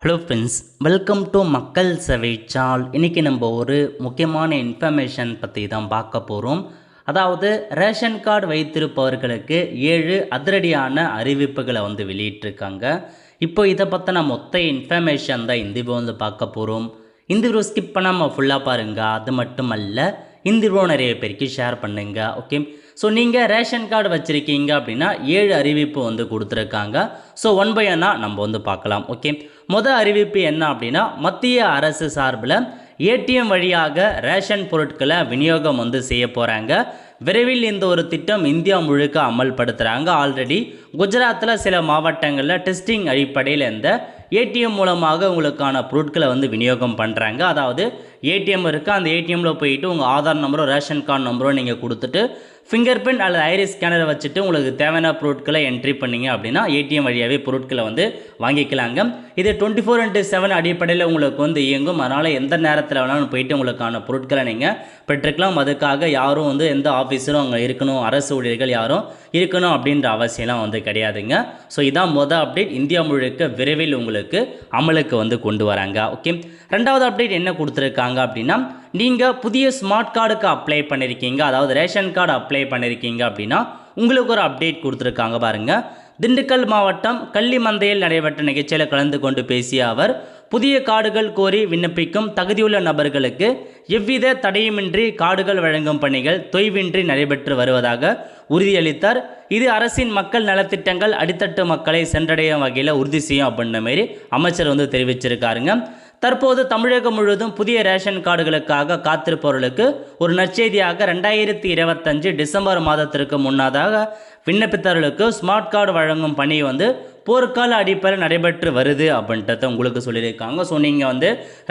Hello friends, welcome to மக்கள் சேவை சால். இன்றைக்கி நம்ம ஒரு முக்கியமான இன்ஃபர்மேஷன் பற்றி தான் பார்க்க போகிறோம். அதாவது ரேஷன் கார்டு வைத்திருப்பவர்களுக்கு 7 அதிரடியான அறிவிப்புகளை வெளியிட்டிருக்காங்க. இப்போ இதை பற்றின மொத்த இன்ஃபர்மேஷன் தான் இந்த வீடியோ பார்க்க போகிறோம். இந்த வீடியோ ஸ்கிப் பண்ணாமல் ஃபுல்லாக பாருங்கள். அது மட்டும் அல்ல, இந்த வீடியோ நிறைய பேருக்கு ஷேர் பண்ணுங்க. ஓகே, ஸோ நீங்கள் ரேஷன் கார்டு வச்சுருக்கீங்க அப்படின்னா 7 அறிவிப்பு கொடுத்துருக்காங்க. ஸோ ஒன் பை ஒன்னாக நம்ம பார்க்கலாம். ஓகே, மொதல் அறிவிப்பு என்ன அப்படின்னா, மத்திய அரசு சார்பில் ஏடிஎம் வழியாக ரேஷன் பொருட்களை விநியோகம் செய்ய போகிறாங்க. விரைவில் இந்த ஒரு திட்டம் இந்தியா முழுக்க அமல்படுத்துகிறாங்க. ஆல்ரெடி குஜராத்தில் சில மாவட்டங்களில் டெஸ்டிங் அடிப்படையில் இந்த ஏடிஎம் மூலமாக உங்களுக்கான பொருட்களை விநியோகம் பண்ணுறாங்க. அதாவது ஏடிஎம் இருக்குது, அந்த ஏடிஎம்மில் போயிட்டு உங்கள் ஆதார் நம்பரோ ரேஷன் கார்டு நம்பரோ நீங்கள் கொடுத்துட்டு ஃபிங்கர் பிரிண்ட் அல்லது ஐரிஸ் ஸ்கேனரை வச்சுட்டு உங்களுக்கு தேவையான பொருட்களை என்ட்ரி பண்ணிங்க அப்படின்னா ஏடிஎம் வழியாகவே பொருட்களை வாங்கிக்கலாங்க. இது 24/7 அடிப்படையில் உங்களுக்கு இயங்கும். அதனால் எந்த நேரத்தில் வேணாலும் போயிட்டு உங்களுக்கான பொருட்களை நீங்கள் பெற்றுக்கலாம். அதுக்காக யாரும் எந்த ஆஃபீஸரும் அங்கே இருக்கணும், அரசு ஊழியர்கள் யாரும் இருக்கணும் அப்படின்ற அவசியம்லாம் கிடையாதுங்க. ஸோ இதான் மொதல் அப்டேட். இந்தியா முழுக்க விரைவில் உங்களுக்கு அமலுக்கு கொண்டு வராங்க. ஓகே, ரெண்டாவது அப்டேட் என்ன கொடுத்துருக்காங்க அப்படின்னா, நீங்கள் புதிய ஸ்மார்ட் கார்டுக்கு அப்ளை பண்ணியிருக்கீங்க, அதாவது ரேஷன் கார்டு அப்ளை பண்ணியிருக்கீங்க அப்படின்னா உங்களுக்கு ஒரு அப்டேட் கொடுத்துருக்காங்க பாருங்கள். திண்டுக்கல் மாவட்டம் கள்ளிமந்தையில் நடைபெற்ற நிகழ்ச்சியில் கலந்து கொண்டு பேசிய அவர், புதிய கார்டுகள் கோரி விண்ணப்பிக்கும் தகுதியுள்ள நபர்களுக்கு எவ்வித தடையுமின்றி கார்டுகள் வழங்கும் பணிகள் தொய்வின்றி நடைபெற்று வருவதாக உறுதியளித்தார். இது அரசின் மக்கள் நலத்திட்டங்கள் அடித்தட்டு மக்களை சென்றடையும் வகையில் உறுதி செய்யும் அப்படின்ற மாரி அமைச்சர் தெரிவிச்சிருக்காருங்க. தற்போது தமிழகம் முழுவதும் புதிய ரேஷன் கார்டுகளுக்காக காத்திருப்பவர்களுக்கு ஒரு நற்செய்தியாக 2025 டிசம்பர் மாதத்திற்கு முன்னதாக விண்ணப்பித்தவர்களுக்கு ஸ்மார்ட் கார்டு வழங்கும் பணி போர்க்கால அடிப்படையில் நடைபெற்று வருது அப்படின்றத உங்களுக்கு சொல்லியிருக்காங்க. ஸோ நீங்கள்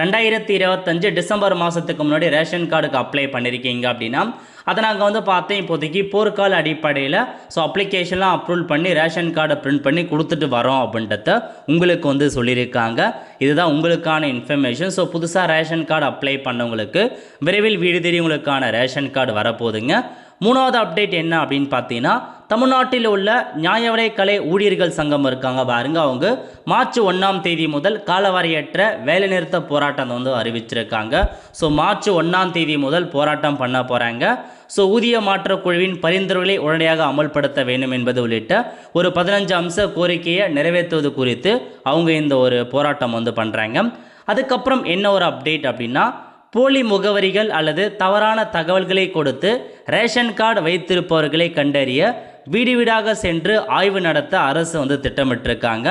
2025 டிசம்பர் மாதத்துக்கு முன்னாடி ரேஷன் கார்டுக்கு அப்ளை பண்ணியிருக்கீங்க அப்படின்னா அதை நாங்கள் பார்த்தேன் இப்போதைக்கு போர்க்கால அடிப்படையில் ஸோ அப்ளிகேஷன்லாம் அப்ரூவல் பண்ணி ரேஷன் கார்டை பிரிண்ட் பண்ணி கொடுத்துட்டு வரோம் அப்படின்றத உங்களுக்கு சொல்லியிருக்காங்க. இதுதான் உங்களுக்கான இன்ஃபர்மேஷன். ஸோ புதுசாக ரேஷன் கார்டு அப்ளை பண்ணவங்களுக்கு விரைவில் வீடு தேடி உங்களுக்கான ரேஷன் கார்டு வரப்போகுதுங்க. மூணாவது அப்டேட் என்ன அப்படின்னு பார்த்தீங்கன்னா, தமிழ்நாட்டில் உள்ள நியாய விலைக்கலை ஊழியர்கள் சங்கம் இருக்காங்க பாருங்க, அவங்க மார்ச் 1ஆம் தேதி முதல் காலவரையற்ற வேலைநிறுத்த போராட்டம் அறிவிச்சிருக்காங்க. ஸோ மார்ச் 1ஆம் தேதி முதல் போராட்டம் பண்ண போகிறாங்க. ஸோ ஊதிய மாற்றக் குழுவின் பரிந்துரைகளை உடனடியாக அமல்படுத்த வேண்டும் என்பது உள்ளிட்ட ஒரு 15 அம்ச கோரிக்கையை நிறைவேற்றுவது குறித்து அவங்க இந்த ஒரு போராட்டம் பண்ணுறாங்க. அதுக்கப்புறம் என்ன ஒரு அப்டேட் அப்படின்னா, போலி முகவரிகள் அல்லது தவறான தகவல்களை கொடுத்து ரேஷன் கார்டு வைத்திருப்பவர்களை கண்டறிய வீடு வீடாக சென்று ஆய்வு நடத்த அரசு திட்டமிட்டிருக்காங்க.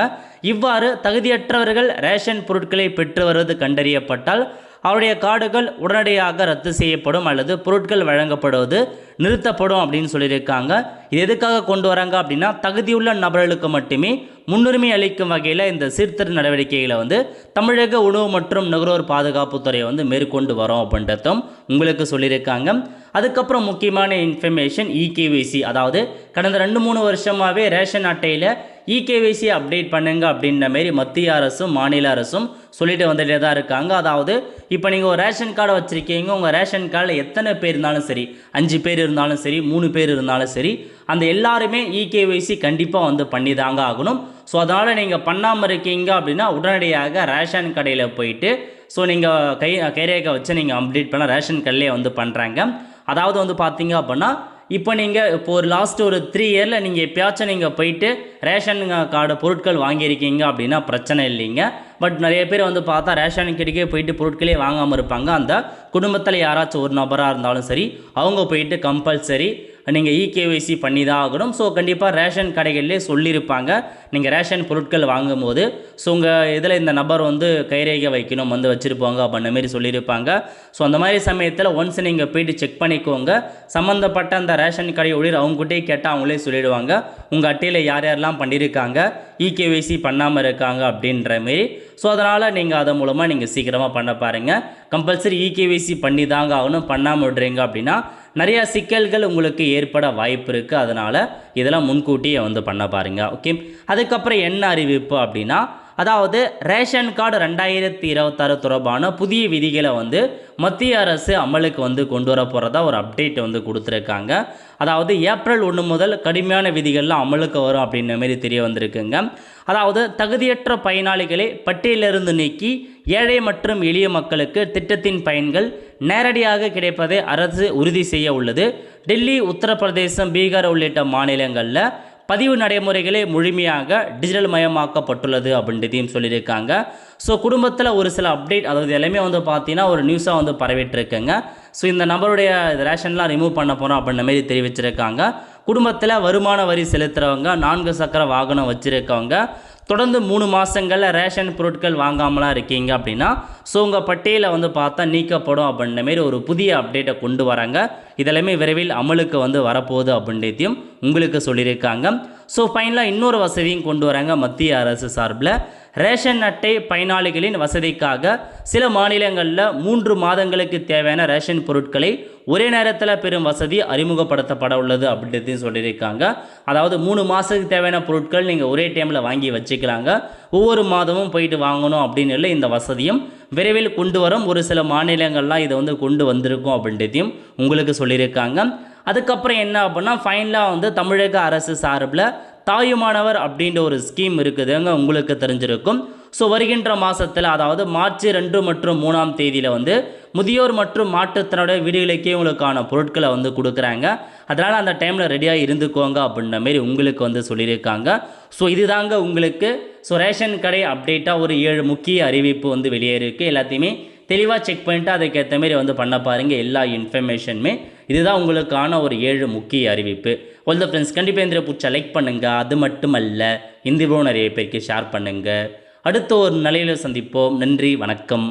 இவ்வாறு தகுதியற்றவர்கள் ரேஷன் பொருட்களை பெற்று வருவது கண்டறியப்பட்டால் அவருடைய கார்டுகள் உடனடியாக ரத்து செய்யப்படும் அல்லது பொருட்கள் வழங்கப்படுவது நிறுத்தப்படும் அப்படின்னு சொல்லியிருக்காங்க. இது எதுக்காக கொண்டு வராங்க அப்படின்னா, தகுதியுள்ள நபர்களுக்கு மட்டுமே முன்னுரிமை அளிக்கும் வகையில் இந்த சீர்திருத்த நடவடிக்கைகளை தமிழக உணவு மற்றும் நுகர்வோர் பாதுகாப்புத்துறை மேற்கொண்டு வரோம் அப்படின்றதும் உங்களுக்கு சொல்லியிருக்காங்க. அதுக்கப்புறம் முக்கியமான இன்ஃபர்மேஷன் இகேவிசி, அதாவது கடந்த 2-3 வருஷமாகவே ரேஷன் அட்டையில் இகேவிசி அப்டேட் பண்ணுங்க அப்படின்ற மாரி மத்திய அரசும் மாநில அரசும் சொல்லிட்டு வந்துட்டே தான் இருக்காங்க. அதாவது இப்போ நீங்கள் ஒரு ரேஷன் கார்டை வச்சுருக்கீங்க, உங்கள் ரேஷன் கார்டில் எத்தனை பேர் இருந்தாலும் சரி, 5 பேர் இருந்தாலும் சரி, 3 பேர் இருந்தாலும் சரி, அந்த எல்லாருமே இகேவிசி கண்டிப்பாக பண்ணி தாங்க ஆகணும். ஸோ அதனால் நீங்கள் பண்ணாமல் இருக்கீங்க அப்படின்னா உடனடியாக ரேஷன் கடையில் போயிட்டு ஸோ நீங்கள் கைரேகை வச்சு நீங்கள் அப்டேட் பண்ண ரேஷன் கடையிலே பண்ணுறாங்க. அதாவது பார்த்தீங்க அப்படின்னா, இப்போ நீங்கள் ஒரு லாஸ்ட் ஒரு 3 இயரில் நீங்கள் எப்பயாச்சும் நீங்கள் போயிட்டு ரேஷன் கார்டு பொருட்கள் வாங்கியிருக்கீங்க அப்படின்னா பிரச்சனை இல்லைங்க. பட் நிறைய பேர் பார்த்தா ரேஷன் கடைக்கே போயிட்டு பொருட்களே வாங்காமல் இருப்பாங்க. அந்த குடும்பத்தில் யாராச்சும் ஒரு நபராக இருந்தாலும் சரி, அவங்க போயிட்டு கம்பல்சரி நீங்கள் இகேவிசி பண்ணி தான் ஆகணும். ஸோ கண்டிப்பாக ரேஷன் கடைகளிலே சொல்லியிருப்பாங்க, நீங்கள் ரேஷன் பொருட்கள் வாங்கும்போது ஸோ உங்கள் இதில் இந்த நபர் கைரேகை வைக்கணும் வச்சுருப்பாங்க அப்படின்ற மாரி சொல்லியிருப்பாங்க. ஸோ அந்த மாதிரி சமயத்தில் ஒன்ஸ் நீங்கள் போயிட்டு செக் பண்ணிக்கோங்க. சம்மந்தப்பட்ட அந்த ரேஷன் கடை ஊழியர் அவங்ககிட்டே கேட்டால் அவங்களே சொல்லிடுவாங்க உங்கள் அட்டையில் யார் யாரெல்லாம் பண்ணியிருக்காங்க, இகேவிசி பண்ணாமல் இருக்காங்க அப்படின்ற மாரி. ஸோ அதனால் நீங்கள் அதன் மூலமாக நீங்கள் சீக்கிரமாக பண்ண பாருங்கள். கம்பல்சரி இகேவிசி பண்ணி தாங்க ஆகணும். பண்ணாமல் விடுறீங்க அப்படின்னா நிறையா சிக்கல்கள் உங்களுக்கு ஏற்பட வாய்ப்பு இருக்குது. அதனால் இதெல்லாம் முன்கூட்டியே பண்ண பாருங்கள். ஓகே, அதுக்கப்புறம் என்ன அறிவிப்பு அப்படின்னா, அதாவது ரேஷன் கார்டு 2026 தொடர்பான புதிய விதிகளை வந்து மத்திய அரசு அமலுக்கு வந்து கொண்டு வர போகிறதா ஒரு அப்டேட் வந்து கொடுத்துருக்காங்க. அதாவது ஏப்ரல் 1 முதல் கடுமையான விதிகள்லாம் அமலுக்கு வரும் அப்படின்ற மாதிரி தெரிய வந்திருக்குங்க. அதாவது தகுதியற்ற பயனாளிகளை பட்டியலிருந்து நீக்கி ஏழை மற்றும் எளிய மக்களுக்கு திட்டத்தின் பயன்கள் நேரடியாக கிடைப்பதை அரசு உறுதி செய்ய உள்ளது. டெல்லி, உத்தரப்பிரதேசம், பீகார் உள்ளிட்ட மாநிலங்களில் பதிவு நடைமுறைகளே முழுமையாக டிஜிட்டல் மயமாக்கப்பட்டுள்ளது அப்படின்றதையும் சொல்லியிருக்காங்க. ஸோ குடும்பத்தில் ஒரு சில அப்டேட், அதாவது எல்லாமே வந்து பார்த்தீங்கன்னா ஒரு நியூஸாக வந்து பரவிட்டுருக்குங்க. ஸோ இந்த நபருடைய ரேஷன்லாம் ரிமூவ் பண்ண போகிறோம் அப்படின்ற மாதிரி தெரிவிச்சிருக்காங்க. குடும்பத்தில் வருமான வரி செலுத்துகிறவங்க, 4 சக்கர வாகனம் வச்சுருக்கவங்க, தொடர்ந்து 3 மாதங்களில் ரேஷன் பொருட்கள் வாங்காமலாம் இருக்கீங்க அப்படின்னா ஸோ உங்கள் பட்டியலை வந்து பார்த்தா நீக்கப்படும் அப்படின்ற மாரி ஒரு புதிய அப்டேட்டை கொண்டு வராங்க. இதெல்லாமே விரைவில் அமலுக்கு வந்து வரப்போகுது அப்படின்றதையும் உங்களுக்கு சொல்லியிருக்காங்க. ஸோ ஃபைனலாக இன்னொரு வசதியும் கொண்டு வராங்க மத்திய அரசு சார்பில். ரேஷன் அட்டை பயனாளிகளின் வசதிக்காக சில மாநிலங்களில் 3 மாதங்களுக்கு தேவையான ரேஷன் பொருட்களை ஒரே நேரத்தில் பெறும் வசதி அறிமுகப்படுத்தப்பட உள்ளது அப்படின்றதையும் சொல்லியிருக்காங்க. அதாவது 3 மாதத்துக்கு தேவையான பொருட்கள் நீங்கள் ஒரே டைமில் வாங்கி வச்சுக்கலாங்க. ஒவ்வொரு மாதமும் போயிட்டு வாங்கணும் அப்படின்னு இல்லை. இந்த வசதியும் விரைவில் கொண்டு வரும். ஒரு சில மாநிலங்கள்லாம் இதை வந்து கொண்டு வந்திருக்கும் அப்படின்றதையும் உங்களுக்கு சொல்லியிருக்காங்க. அதுக்கப்புறம் என்ன அப்படின்னா ஃபைனலாக வந்து தமிழக அரசு சார்பில் தாயுமானவர் அப்படின்ற ஒரு ஸ்கீம் இருக்குதுங்க, உங்களுக்கு தெரிஞ்சிருக்கும். ஸோ வருகின்ற மாதத்தில், அதாவது மார்ச் 2 மற்றும் 3ஆம் தேதியில் வந்து முதியோர் மற்றும் மாற்றுத்திறனுடைய வீடுகளுக்கே உங்களுக்கான பொருட்களை வந்து கொடுக்குறாங்க. அதனால் அந்த டைமில் ரெடியாக இருந்துக்கோங்க அப்படின்ற மாரி உங்களுக்கு வந்து சொல்லியிருக்காங்க. ஸோ இதுதாங்க உங்களுக்கு ரேஷன் கடை அப்டேட்டாக ஒரு 7 முக்கிய அறிவிப்பு வந்து வெளியேறிருக்கு. எல்லாத்தையுமே தெளிவாக செக் பண்ணிவிட்டு அதுக்கேற்ற மாரி வந்து பண்ண பாருங்கள். எல்லா இன்ஃபர்மேஷனுமே இதுதான் உங்களுக்கான ஒரு 7 முக்கிய அறிவிப்பு. ஆல் த ஃப்ரெண்ட்ஸ், கண்டிப்பாக இந்த பிடிச்சா லைக் பண்ணுங்கள். அது மட்டுமல்ல, இந்த வீடியோ நிறைய பேருக்கு ஷேர் பண்ணுங்கள். அடுத்த ஒரு நிலையில் சந்திப்போம். நன்றி, வணக்கம்.